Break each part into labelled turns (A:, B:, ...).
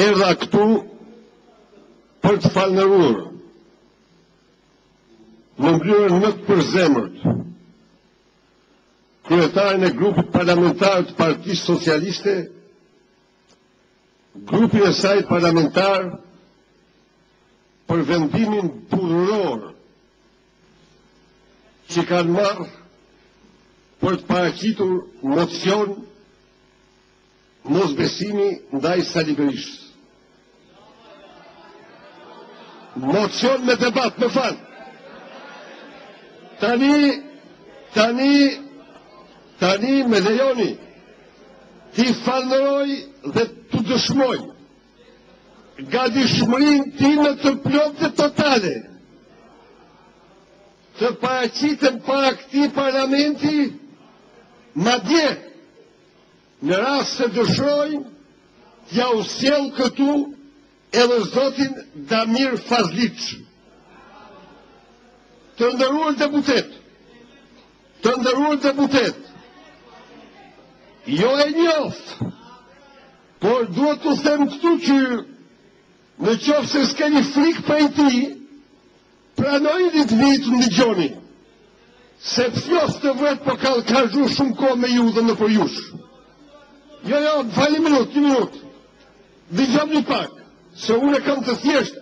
A: erdha këtu për të falënderuar në mënyrë në të përzemërt kryetarin e grupit parlamentar të Partisë Socialiste, grupin e saj parlamentar për vendimin burror që kanë marrë për të paraqitur mocion mosbesimi ndaj Sali Berishës. Mocion me debat, më fal. Tani me lejoni ti falënderoj dhe të dëshmoj nga dëshmërinë time të plotë dhe totale të paraqiten para këtij parlamenti, madje në rast se dëshirojnë t'ja u sjell këtu edhe zotin Damir Fazliç. Të nderuar deputet, jo e njoft, por duhet të them këtu që në qoftë se s'keni frikë prej tij, pranojini të vini të ndëgjoni, se flos të vret po ka zhu shumë kohë me ju dhe në për jush. Jo, fali një minut. Dëgjoni pak, se unë kam të thjesht.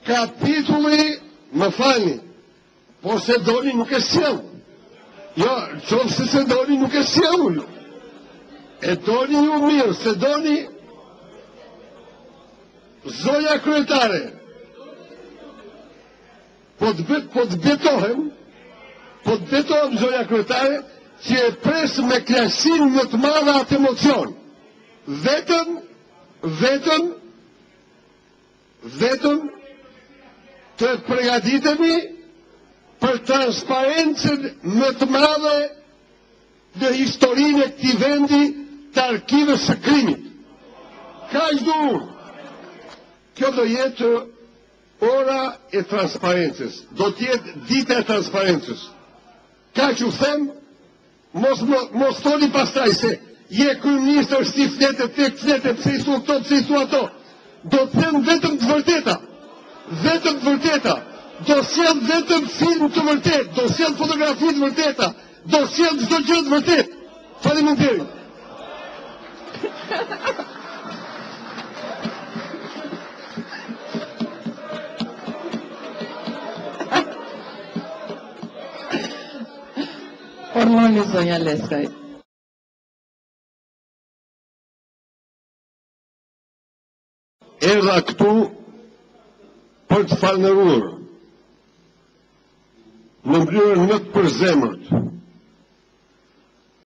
A: Kapitulli, më falni, por se doni nuk e sjell. Jo, qoftë se doni nuk e sjell. E doni ju mirë, se doni zoja kryetare. Po të betohem zoja kryetare, që e presë me klasin më të madhe atë emocion. Vetëm të përgatitemi për transparencën më të madhe në historinë e këtij vendi të arkivës së krimit. Kaq duhur. Kjo do jetë ora e transparencës. Do të jetë dita e transparencës. Kaq u them, mos thoni pastaj se je kryeministër si fletet tek fletet, pse i thua këto, pse i thua ato. Do të them vetëm të vërteta. Do sjell vetëm film të vërtet, do sjell fotografi të vërteta, do sjell çdo gjë të vërtet. Faleminderit.
B: Formoni zonja Leskaj.
A: Erdha këtu për të falënderuar në mënyrë në të përzemërt